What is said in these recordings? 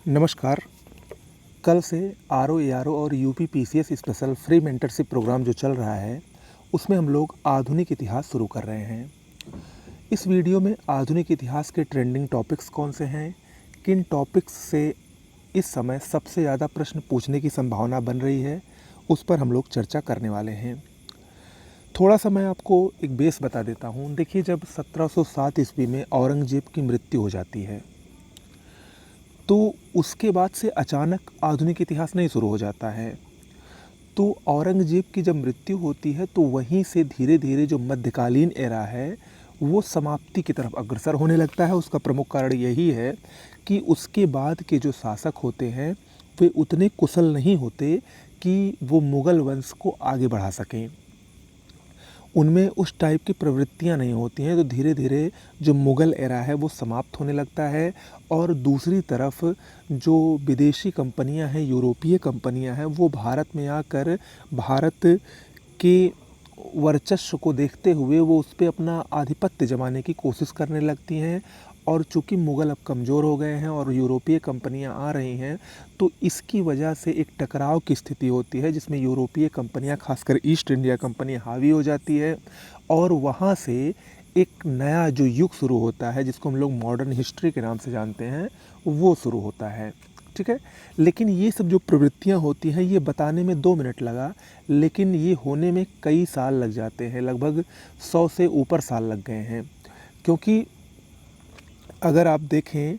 नमस्कार। कल से आर ओ ए आर ओ और U P P C S special free mentorship programme जो चल रहा है, उसमें हम लोग आधुनिक इतिहास शुरू कर रहे हैं। इस वीडियो में आधुनिक इतिहास के ट्रेंडिंग टॉपिक्स कौन से हैं, किन टॉपिक्स से इस समय सबसे ज़्यादा प्रश्न पूछने की संभावना बन रही है, उस पर हम लोग चर्चा करने वाले हैं। थोड़ा सा मैं आपको एक बेस बता देता हूँ। देखिए, जब 1707 ईस्वी में औरंगजेब की मृत्यु हो जाती है, तो उसके बाद से अचानक आधुनिक इतिहास नहीं शुरू हो जाता है। तो औरंगजेब की जब मृत्यु होती है, तो वहीं से धीरे धीरे जो मध्यकालीन एरा है, वो समाप्ति की तरफ अग्रसर होने लगता है। उसका प्रमुख कारण यही है कि उसके बाद के जो शासक होते हैं, वे उतने कुशल नहीं होते कि वो मुग़ल वंश को आगे बढ़ा सकें। उनमें उस टाइप की प्रवृत्तियां नहीं होती हैं। तो धीरे धीरे जो मुग़ल एरा है वो समाप्त होने लगता है, और दूसरी तरफ जो विदेशी कंपनियां हैं, यूरोपीय कंपनियां हैं, वो भारत में आकर भारत के वर्चस्व को देखते हुए वो उस पे अपना आधिपत्य जमाने की कोशिश करने लगती हैं। और चूँकि मुग़ल अब कमज़ोर हो गए हैं और यूरोपीय कंपनियां आ रही हैं, तो इसकी वजह से एक टकराव की स्थिति होती है, जिसमें यूरोपीय कंपनियां, खासकर ईस्ट इंडिया कंपनी, हावी हो जाती है। और वहाँ से एक नया जो युग शुरू होता है, जिसको हम लोग मॉडर्न हिस्ट्री के नाम से जानते हैं, वो शुरू होता है। ठीक है। लेकिन ये सब जो प्रवृत्तियां होती हैं, ये बताने में 2 मिनट लगा, लेकिन ये होने में कई साल लग जाते हैं। लगभग 100 से ऊपर साल लग गए हैं। क्योंकि अगर आप देखें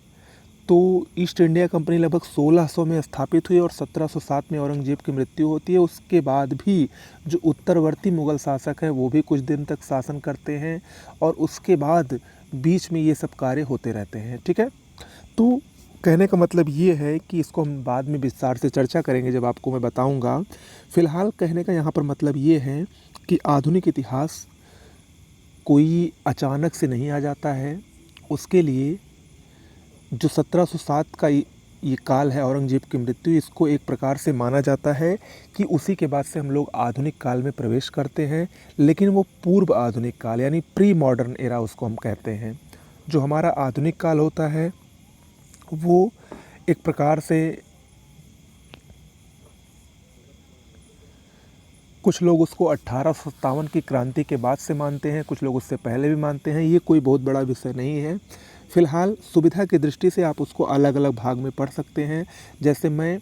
तो ईस्ट इंडिया कंपनी लगभग 1600 में स्थापित हुई और 1707 में औरंगजेब की मृत्यु होती है। उसके बाद भी जो उत्तरवर्ती मुग़ल शासक हैं, वो भी कुछ दिन तक शासन करते हैं, और उसके बाद बीच में ये सब कार्य होते रहते हैं। ठीक है। तो कहने का मतलब ये है कि इसको हम बाद में विस्तार से चर्चा करेंगे, जब आपको मैं बताऊंगा। फ़िलहाल कहने का यहाँ पर मतलब ये है कि आधुनिक इतिहास कोई अचानक से नहीं आ जाता है। उसके लिए जो 1707 का ये काल है, औरंगजेब की मृत्यु, इसको एक प्रकार से माना जाता है कि उसी के बाद से हम लोग आधुनिक काल में प्रवेश करते हैं। लेकिन वो पूर्व आधुनिक काल, यानी प्री मॉडर्न एरा उसको हम कहते हैं। जो हमारा आधुनिक काल होता है, वो एक प्रकार से कुछ लोग उसको 1857 की क्रांति के बाद से मानते हैं, कुछ लोग उससे पहले भी मानते हैं। ये कोई बहुत बड़ा विषय नहीं है। फ़िलहाल सुविधा की दृष्टि से आप उसको अलग अलग भाग में पढ़ सकते हैं। जैसे मैं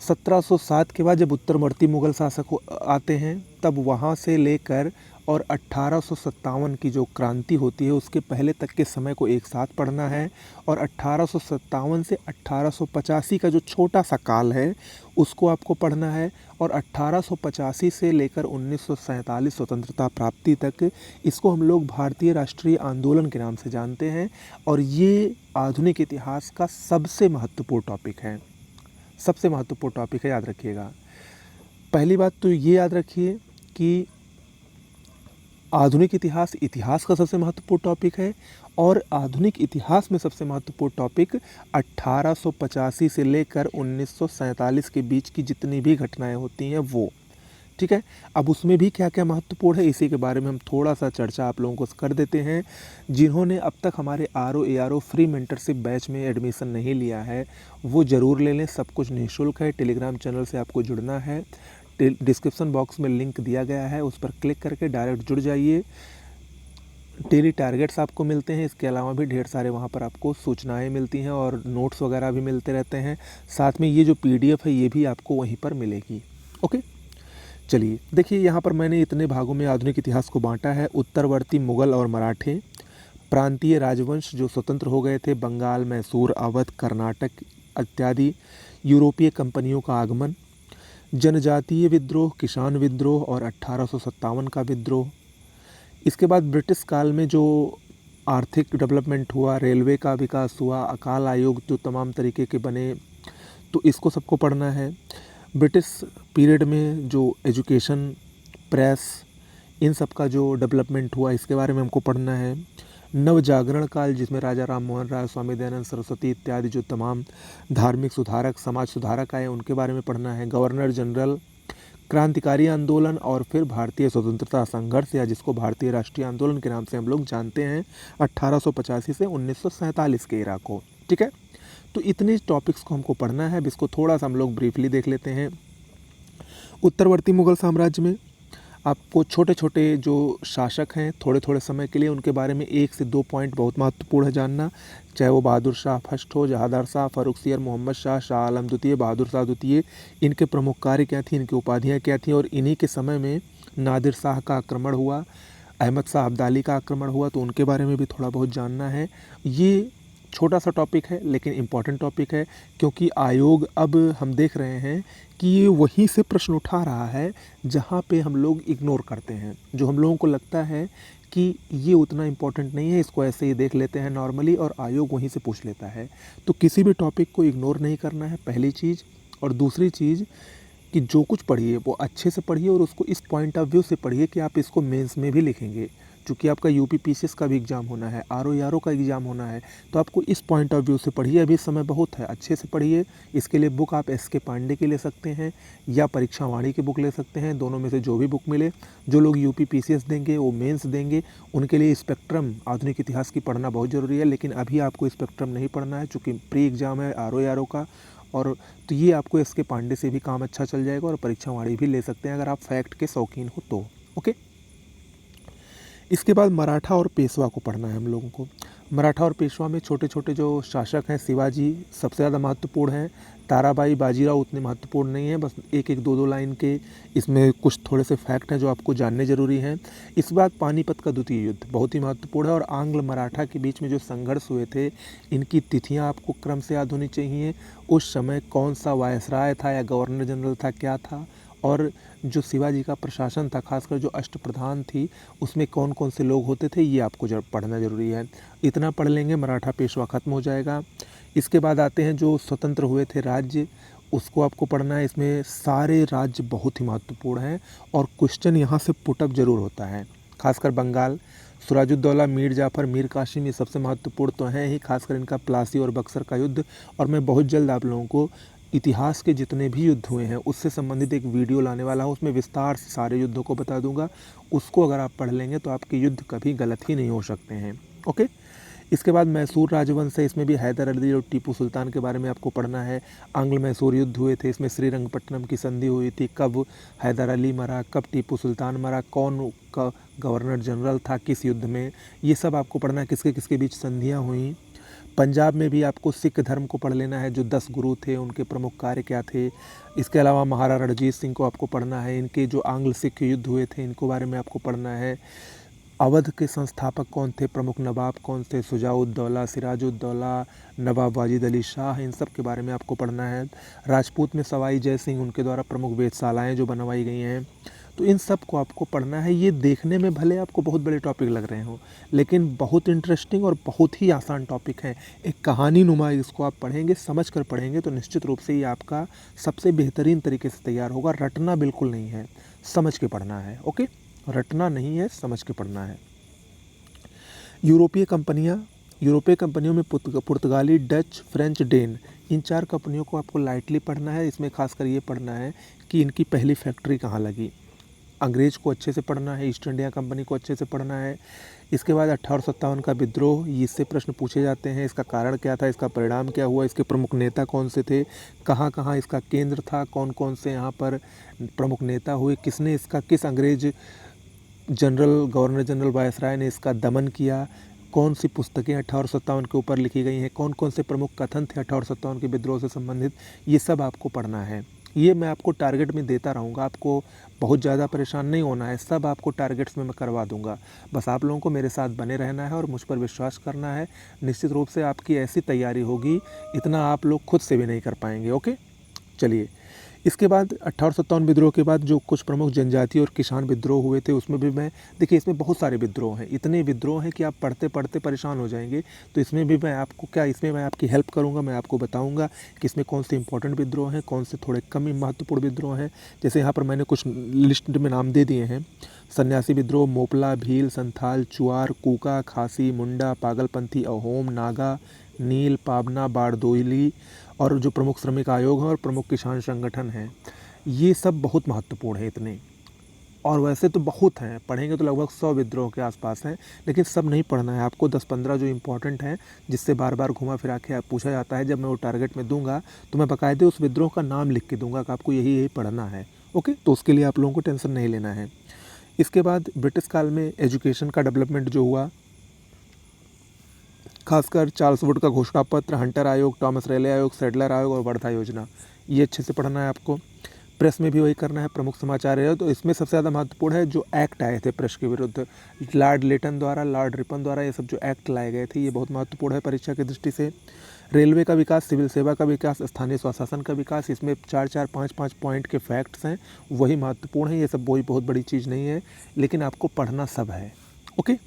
1707 के बाद जब उत्तरवर्ती मुग़ल शासक आते हैं, तब वहाँ से लेकर और 1857 की जो क्रांति होती है, उसके पहले तक के समय को एक साथ पढ़ना है। और 1857 से 1885 का जो छोटा सा काल है, उसको आपको पढ़ना है। और 1885 से लेकर 1947 स्वतंत्रता प्राप्ति तक, इसको हम लोग भारतीय राष्ट्रीय आंदोलन के नाम से जानते हैं। और ये आधुनिक इतिहास का सबसे महत्वपूर्ण टॉपिक है। सबसे महत्वपूर्ण टॉपिक है, याद रखिएगा। पहली बात तो ये याद रखिए कि आधुनिक इतिहास इतिहास का सबसे महत्वपूर्ण टॉपिक है, और आधुनिक इतिहास में सबसे महत्वपूर्ण टॉपिक 1885 से लेकर 1947 के बीच की जितनी भी घटनाएं होती हैं, वो। ठीक है। अब उसमें भी क्या क्या महत्वपूर्ण है, इसी के बारे में हम थोड़ा सा चर्चा आप लोगों को कर देते हैं। जिन्होंने अब तक हमारे RO ARO free mentorship batch में एडमिशन नहीं लिया है, वो ज़रूर ले लें। सब कुछ निःशुल्क है। टेलीग्राम चैनल से आपको जुड़ना है। डिस्क्रिप्शन बॉक्स में लिंक दिया गया है, उस पर क्लिक करके डायरेक्ट जुड़ जाइए। डेली टारगेट्स आपको मिलते हैं। इसके अलावा भी ढेर सारे वहाँ पर आपको सूचनाएं मिलती हैं, और नोट्स वगैरह भी मिलते रहते हैं। साथ में ये जो PDF है, ये भी आपको वहीं पर मिलेगी। ओके। चलिए, देखिए, यहाँ पर मैंने इतने भागों में आधुनिक इतिहास को बांटा है। उत्तरवर्ती मुग़ल और मराठे, प्रांतीय राजवंश जो स्वतंत्र हो गए थे, बंगाल, मैसूर, अवध, कर्नाटक इत्यादि, यूरोपीय कंपनियों का आगमन, जनजातीय विद्रोह, किसान विद्रोह और 1857 का विद्रोह। इसके बाद ब्रिटिश काल में जो आर्थिक डेवलपमेंट हुआ, रेलवे का विकास हुआ, अकाल आयोग जो तमाम तरीके के बने, तो इसको सबको पढ़ना है। ब्रिटिश पीरियड में जो एजुकेशन, प्रेस, इन सब का जो डेवलपमेंट हुआ, इसके बारे में हमको पढ़ना है। नव जागरण काल, जिसमें राजा राम मोहन राय, स्वामी दयानंद सरस्वती इत्यादि जो तमाम धार्मिक सुधारक, समाज सुधारक आए, उनके बारे में पढ़ना है। गवर्नर जनरल, क्रांतिकारी आंदोलन, और फिर भारतीय स्वतंत्रता संघर्ष, या जिसको भारतीय राष्ट्रीय आंदोलन के नाम से हम लोग जानते हैं, 1885 से 1947 के इरा को। ठीक है। तो इतने टॉपिक्स को हमको पढ़ना है। अब इसको थोड़ा सा हम लोग ब्रीफली देख लेते हैं। उत्तरवर्ती मुगल साम्राज्य में आपको छोटे छोटे जो शासक हैं, थोड़े थोड़े समय के लिए उनके बारे में 1 से 2 पॉइंट बहुत महत्वपूर्ण है जानना। चाहे वो बहादुर शाह फर्स्ट हो, जहांदार शाह, फारूक सियर, मोहम्मद शाह, शाह आलम द्वितीय, बहादुर शाह द्वितीय, इनके प्रमुख कार्य क्या थी, इनकी उपाधियाँ क्या थी, और इन्हीं के समय में नादिर शाह का आक्रमण हुआ, अहमद शाह अब्दाली का आक्रमण हुआ, तो उनके बारे में भी थोड़ा बहुत जानना है। ये छोटा सा टॉपिक है लेकिन इम्पॉर्टेंट टॉपिक है, क्योंकि आयोग अब हम देख रहे हैं कि ये वहीं से प्रश्न उठा रहा है जहाँ पे हम लोग इग्नोर करते हैं, जो हम लोगों को लगता है कि ये उतना इम्पोर्टेंट नहीं है, इसको ऐसे ही देख लेते हैं नॉर्मली, और आयोग वहीं से पूछ लेता है। तो किसी भी टॉपिक को इग्नोर नहीं करना है, पहली चीज़। और दूसरी चीज़ कि जो कुछ पढ़िए वो अच्छे से पढ़िए और उसको इस पॉइंट ऑफ व्यू से पढ़िए कि आप इसको मेंस में भी लिखेंगे। चूँकि आपका यूपी पीसीएस का भी एग्ज़ाम होना है, आरओ का एग्ज़ाम होना है, तो आपको इस पॉइंट ऑफ व्यू से पढ़िए। अभी समय बहुत है, अच्छे से पढ़िए। इसके लिए बुक आप एस.के. पांडे की ले सकते हैं या परीक्षा वाणी की बुक ले सकते हैं, दोनों में से जो भी बुक मिले। जो लोग यूपी पीसीएस देंगे, वो मेंस देंगे, उनके लिए स्पेक्ट्रम आधुनिक इतिहास की पढ़ना बहुत ज़रूरी है। लेकिन अभी आपको स्पेक्ट्रम नहीं पढ़ना है, चूँकि प्री एग्ज़ाम है आरओ का, और तो ये आपको एस.के. पांडे से भी काम अच्छा चल जाएगा, और परीक्षा वाणी भी ले सकते हैं अगर आप फैक्ट के शौकीन हो तो। ओके। इसके बाद मराठा और पेशवा को पढ़ना है हम लोगों को। मराठा और पेशवा में छोटे छोटे जो शासक हैं, शिवाजी सबसे ज़्यादा महत्वपूर्ण हैं, ताराबाई, बाजीराव उतने महत्वपूर्ण नहीं हैं, बस एक एक दो दो लाइन के इसमें कुछ थोड़े से फैक्ट हैं जो आपको जानने ज़रूरी हैं। इस बात पानीपत का द्वितीय युद्ध बहुत ही महत्वपूर्ण है, और आंग्ल मराठा के बीच में जो संघर्ष हुए थे, इनकी तिथियां आपको क्रम से याद होनी चाहिए। उस समय कौन सा वायसराय था या गवर्नर जनरल था, क्या था, और जो शिवाजी का प्रशासन था, खासकर जो अष्टप्रधान थी, उसमें कौन कौन से लोग होते थे, ये आपको पढ़ना ज़रूरी है। इतना पढ़ लेंगे मराठा पेशवा ख़त्म हो जाएगा। इसके बाद आते हैं जो स्वतंत्र हुए थे राज्य, उसको आपको पढ़ना है। इसमें सारे राज्य बहुत ही महत्वपूर्ण हैं और क्वेश्चन यहाँ से पुटअप ज़रूर होता है। खासकर बंगाल, सिराजुद्दौला, मीर जाफ़र, मीर कासिम, ये सबसे महत्वपूर्ण तो हैं ही, खासकर इनका प्लासी और बक्सर का युद्ध। और मैं बहुत जल्द आप लोगों को इतिहास के जितने भी युद्ध हुए हैं उससे संबंधित एक वीडियो लाने वाला हूँ, उसमें विस्तार से सारे युद्धों को बता दूंगा। उसको अगर आप पढ़ लेंगे तो आपके युद्ध कभी गलत ही नहीं हो सकते हैं। ओके। इसके बाद मैसूर राजवंश है, इसमें भी हैदर अली और टीपू सुल्तान के बारे में आपको पढ़ना है। आंग्ल मैसूर युद्ध हुए थे, इसमें श्रीरंगपट्टनम की संधि हुई थी, कब हैदर अली मरा, कब टीपू सुल्तान मरा, कौन का गवर्नर जनरल था किस युद्ध में, ये सब आपको पढ़ना है, किसके किसके बीच संधियाँ हुई। पंजाब में भी आपको सिख धर्म को पढ़ लेना है, जो 10 गुरु थे उनके प्रमुख कार्य क्या थे। इसके अलावा महाराणा रणजीत सिंह को आपको पढ़ना है, इनके जो आंग्ल सिख युद्ध हुए थे इनको बारे में आपको पढ़ना है। अवध के संस्थापक कौन थे, प्रमुख नवाब कौन थे, शुजाउद्दौला, सिराजुद्दौला, नवाब वाजिद अली शाह, इन सब के बारे में आपको पढ़ना है। राजपूत में सवाई जय सिंह, उनके द्वारा प्रमुख वेधशालाएँ जो बनवाई गई हैं, तो इन सब को आपको पढ़ना है। ये देखने में भले आपको बहुत बड़े टॉपिक लग रहे हों, लेकिन बहुत इंटरेस्टिंग और बहुत ही आसान टॉपिक है। एक कहानी नुमा, इसको आप पढ़ेंगे, समझ कर पढ़ेंगे तो निश्चित रूप से ये आपका सबसे बेहतरीन तरीके से तैयार होगा। रटना बिल्कुल नहीं है, समझ के पढ़ना है। ओके, रटना नहीं है, समझ के पढ़ना है। यूरोपीय कंपनियों में पुर्तगाली, डच, फ्रेंच, डेन, इन 4 कंपनियों को आपको लाइटली पढ़ना है। इसमें खासकर ये पढ़ना है कि इनकी पहली फैक्ट्री कहाँ लगी। अंग्रेज़ को अच्छे से पढ़ना है, ईस्ट इंडिया कंपनी को अच्छे से पढ़ना है। इसके बाद 1857 का विद्रोह, इससे प्रश्न पूछे जाते हैं, इसका कारण क्या था, इसका परिणाम क्या हुआ, इसके प्रमुख नेता कौन से थे, कहाँ कहाँ इसका केंद्र था, कौन कौन से यहाँ पर प्रमुख नेता हुए, किसने इसका, किस अंग्रेज जनरल, गवर्नर जनरल वायसराय ने इसका दमन किया, कौन सी पुस्तकें 1857 के ऊपर लिखी गई हैं, कौन कौन से प्रमुख कथन थे 1857 के विद्रोह से संबंधित, ये सब आपको पढ़ना है। ये मैं आपको टारगेट में देता रहूँगा, आपको बहुत ज़्यादा परेशान नहीं होना है, सब आपको टारगेट्स में मैं करवा दूँगा। बस आप लोगों को मेरे साथ बने रहना है और मुझ पर विश्वास करना है। निश्चित रूप से आपकी ऐसी तैयारी होगी, इतना आप लोग खुद से भी नहीं कर पाएंगे। ओके, चलिए। इसके बाद 1857 विद्रोह के बाद जो कुछ प्रमुख जनजाति और किसान विद्रोह हुए थे उसमें भी मैं, देखिए इसमें बहुत सारे विद्रोह हैं, इतने विद्रोह हैं कि आप पढ़ते पढ़ते परेशान हो जाएंगे। तो इसमें भी मैं आपको इसमें मैं आपकी हेल्प करूंगा, मैं आपको बताऊंगा कि इसमें कौन से इंपॉर्टेंट विद्रोह हैं, कौन से थोड़े कम महत्वपूर्ण विद्रोह हैं। जैसे यहाँ पर मैंने कुछ लिस्ट में नाम दे दिए हैं। सन्यासी विद्रोह, मोपला, भील, संथाल, चुआर, कूका, खासी, मुंडा, पागलपंथी, अहोम, नागा, नील, पाबना, बारदोली, और जो प्रमुख श्रमिक आयोग हैं और प्रमुख किसान संगठन हैं, ये सब बहुत महत्वपूर्ण है इतने। और वैसे तो बहुत हैं, पढ़ेंगे तो लगभग 100 विद्रोह के आसपास हैं, लेकिन सब नहीं पढ़ना है आपको। 10-15 जो इम्पोर्टेंट हैं, जिससे बार बार घुमा फिरा के पूछा जाता है, जब मैं वो टारगेट में दूंगा तो मैं बाकायदे उस विद्रोह का नाम लिख के दूंगा कि आपको यही यही पढ़ना है। ओके, तो उसके लिए आप लोगों को टेंशन नहीं लेना है। इसके बाद ब्रिटिश काल में एजुकेशन का डेवलपमेंट जो हुआ, खासकर चार्ल्स वुड का घोषणा पत्र, हंटर आयोग, टॉमस रेले आयोग, सैडलर आयोग और वर्धा योजना, ये अच्छे से पढ़ना है आपको। प्रेस में भी वही करना है, प्रमुख समाचार है। तो इसमें सबसे ज़्यादा महत्वपूर्ण है जो एक्ट आए थे प्रेस के विरुद्ध, लॉर्ड लिटन द्वारा, लॉर्ड रिपन द्वारा, ये सब जो एक्ट लाए गए थे ये बहुत महत्वपूर्ण है परीक्षा की दृष्टि से। रेलवे का विकास, सिविल सेवा का विकास, स्थानीय स्वशासन का विकास, इसमें 4-4, 5-5 पॉइंट के फैक्ट्स हैं, वही महत्वपूर्ण है। ये सब वही बहुत बड़ी चीज़ नहीं है, लेकिन आपको पढ़ना सब है। ओके,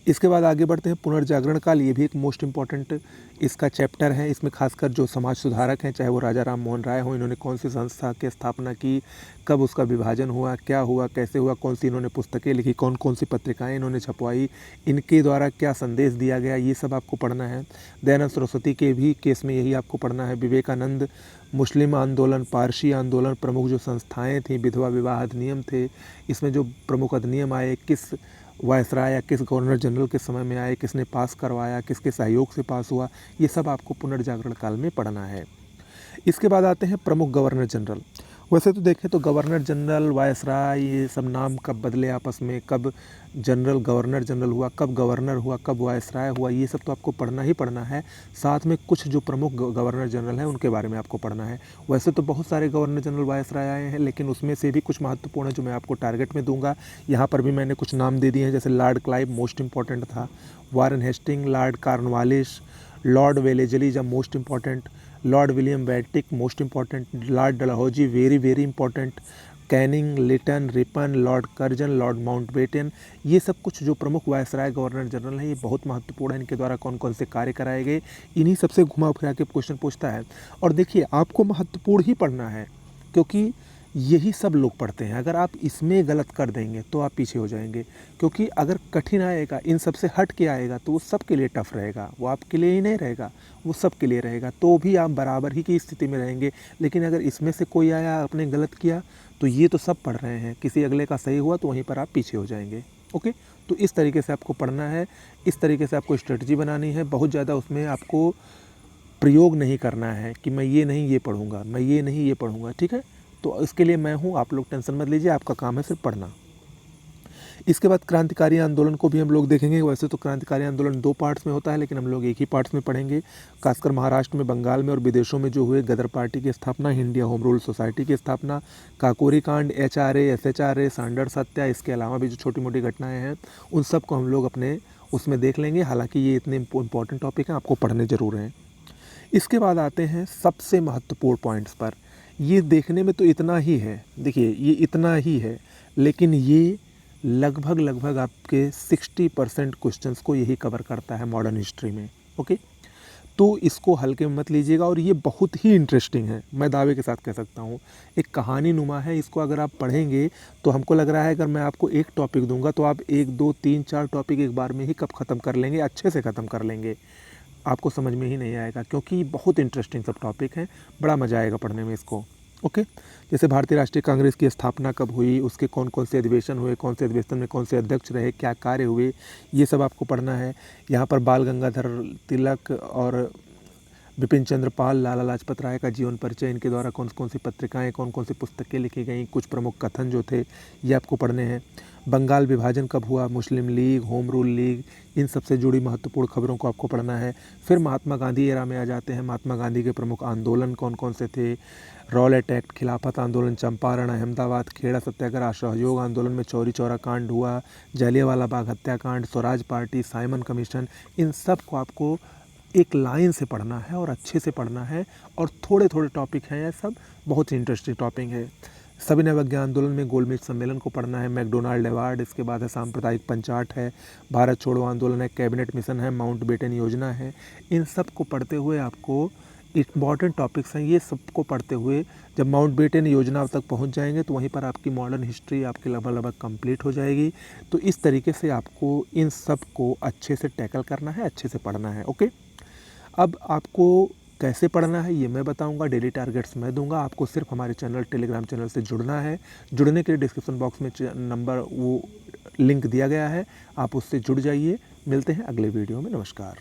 इसके बाद आगे बढ़ते हैं। पुनर्जागरण काल, ये भी एक मोस्ट इम्पॉर्टेंट इसका चैप्टर है। इसमें खासकर जो समाज सुधारक हैं, चाहे वो राजा राम मोहन राय हों, इन्होंने कौन सी संस्था की स्थापना की, कब उसका विभाजन हुआ, क्या हुआ, कैसे हुआ, कौन सी इन्होंने पुस्तकें लिखी, कौन कौन सी पत्रिकाएं इन्होंने छपवाई, इनके द्वारा क्या संदेश दिया गया, ये सब आपको पढ़ना है। दयानंद सरस्वती के भी केस में यही आपको पढ़ना है। विवेकानंद, मुस्लिम आंदोलन, पारसी आंदोलन, प्रमुख जो संस्थाएँ थीं, विधवा विवाह अधिनियम थे, इसमें जो प्रमुख अधिनियम आए, किस वायसराय या किस गवर्नर जनरल के समय में आए, किसने पास करवाया, किसके सहयोग से पास हुआ, ये सब आपको पुनर्जागरण काल में पढ़ना है। इसके बाद आते हैं प्रमुख गवर्नर जनरल। वैसे तो देखें तो गवर्नर जनरल, वायसराय, ये सब नाम कब बदले आपस में, कब जनरल गवर्नर जनरल हुआ, कब गवर्नर हुआ, कब वायसराय हुआ, ये सब तो आपको पढ़ना ही पढ़ना है। साथ में कुछ जो प्रमुख गवर्नर जनरल हैं उनके बारे में आपको पढ़ना है। वैसे तो बहुत सारे गवर्नर जनरल, वायसराय आए हैं, लेकिन उसमें से भी कुछ महत्वपूर्ण है जो मैं आपको टारगेट में दूंगा। यहाँ पर भी मैंने कुछ नाम दे दिए हैं, जैसे लॉर्ड क्लाइव मोस्ट इंपॉर्टेंट था, Warren Hasting, Lord Cornwallis, Lord Wellesley जब most important, Lord William Bentinck most important, Lord Dalhousie very very important, Canning, Lytton, Ripon, Lord Curzon, Lord Mountbatten, ये सब कुछ जो प्रमुख वायसराय गवर्नर जनरल हैं, ये बहुत महत्वपूर्ण है। इनके द्वारा कौन कौन से कार्य कराए गए, इन्हीं सबसे घुमा फिरा के क्वेश्चन पूछता है। और देखिए आपको महत्वपूर्ण ही पढ़ना है, क्योंकि यही सब लोग पढ़ते हैं। अगर आप इसमें गलत कर देंगे तो आप पीछे हो जाएंगे, क्योंकि अगर कठिन आएगा, इन सब से हट के आएगा, तो वो सबके लिए टफ रहेगा, वो आपके लिए ही नहीं रहेगा, वो सबके लिए रहेगा, तो भी आप बराबर ही की स्थिति में रहेंगे। लेकिन अगर इसमें से कोई आया, आपने गलत किया, तो ये तो सब पढ़ रहे हैं, किसी अगले का सही हुआ तो वहीं पर आप पीछे हो जाएंगे। ओके, तो इस तरीके से आपको पढ़ना है, इस तरीके से आपको स्ट्रेटजी बनानी है। बहुत ज़्यादा उसमें आपको प्रयोग नहीं करना है कि मैं ये नहीं ये पढ़ूंगा, मैं ये नहीं ये पढ़ूंगा, ठीक है। तो इसके लिए मैं हूँ, आप लोग टेंशन मत लीजिए, आपका काम है सिर्फ पढ़ना। इसके बाद क्रांतिकारी आंदोलन को भी हम लोग देखेंगे। वैसे तो क्रांतिकारी आंदोलन 2 पार्ट्स में होता है, लेकिन हम लोग एक ही पार्ट्स में पढ़ेंगे। खासकर महाराष्ट्र में, बंगाल में और विदेशों में जो हुए गदर पार्टी की स्थापना, इंडिया होम रूल सोसाइटी की स्थापना, काकोरी कांड, HRA, SHRA, सांडर्स हत्या, इसके अलावा भी जो छोटी मोटी घटनाएँ हैं उन सब को हम लोग अपने उसमें देख लेंगे। हालाँकि ये इतने इंपॉर्टेंट टॉपिक हैं, आपको पढ़ने ज़रूर हैं। इसके बाद आते हैं सबसे महत्वपूर्ण पॉइंट्स पर। ये देखने में तो इतना ही है, देखिए ये इतना ही है, लेकिन ये लगभग आपके 60% क्वेश्चंस को यही कवर करता है मॉडर्न हिस्ट्री में। ओके, तो इसको हल्के में मत लीजिएगा, और ये बहुत ही इंटरेस्टिंग है, मैं दावे के साथ कह सकता हूँ। एक कहानी नुमा है, इसको अगर आप पढ़ेंगे तो हमको लग रहा है अगर मैं आपको एक टॉपिक दूंगा तो आप 1, 2, 3, 4 टॉपिक एक बार में ही कब ख़त्म कर लेंगे, अच्छे से ख़त्म कर लेंगे, आपको समझ में ही नहीं आएगा, क्योंकि बहुत इंटरेस्टिंग सब टॉपिक हैं, बड़ा मज़ा आएगा पढ़ने में इसको। ओके, जैसे भारतीय राष्ट्रीय कांग्रेस की स्थापना कब हुई, उसके कौन कौन से अधिवेशन हुए, कौन से अधिवेशन में कौन से अध्यक्ष रहे, क्या कार्य हुए, ये सब आपको पढ़ना है। यहाँ पर बाल गंगाधर तिलक और बिपिन चंद्र पाल, लाला लाजपत राय का जीवन परिचय, इनके द्वारा कौन कौन सी पत्रिकाएं, कौन कौन सी पुस्तकें लिखी गई, कुछ प्रमुख कथन जो थे ये आपको पढ़ने हैं। बंगाल विभाजन कब हुआ, मुस्लिम लीग, होम रूल लीग, इन सबसे जुड़ी महत्वपूर्ण खबरों को आपको पढ़ना है। फिर महात्मा गांधी एरा में आ जाते हैं। महात्मा गांधी के प्रमुख आंदोलन कौन कौन से थे, रॉलेट एक्ट, खिलाफत आंदोलन, चंपारण, अहमदाबाद, खेड़ा सत्याग्रह, असहयोग आंदोलन में चौरी चौरा कांड हुआ, जलियांवाला बाग हत्याकांड, स्वराज पार्टी, साइमन कमीशन, इन सब को आपको एक लाइन से पढ़ना है और अच्छे से पढ़ना है। और थोड़े थोड़े टॉपिक हैं, ये सब बहुत इंटरेस्टिंग टॉपिक है। सविनय अवज्ञा आंदोलन में गोलमेज सम्मेलन को पढ़ना है, मैकडोनाल्ड अवार्ड, इसके बाद है सांप्रदायिक पंचाट है, भारत छोड़ो आंदोलन है, कैबिनेट मिशन है, माउंटबेटन योजना है। इन सब को पढ़ते हुए आपको इम्पॉर्टेंट टॉपिक्स हैं, ये सबको पढ़ते हुए जब माउंटबेटन योजना तक पहुंच जाएंगे तो वहीं पर आपकी मॉडर्न हिस्ट्री आपकी लगभग कंप्लीट हो जाएगी। तो इस तरीके से आपको इन सब को अच्छे से टैकल करना है, अच्छे से पढ़ना है। ओके, अब आपको कैसे पढ़ना है ये मैं बताऊंगा, डेली टारगेट्स मैं दूंगा। आपको सिर्फ हमारे चैनल टेलीग्राम चैनल से जुड़ना है। जुड़ने के लिए डिस्क्रिप्शन बॉक्स में नंबर वो लिंक दिया गया है, आप उससे जुड़ जाइए। मिलते हैं अगले वीडियो में। नमस्कार।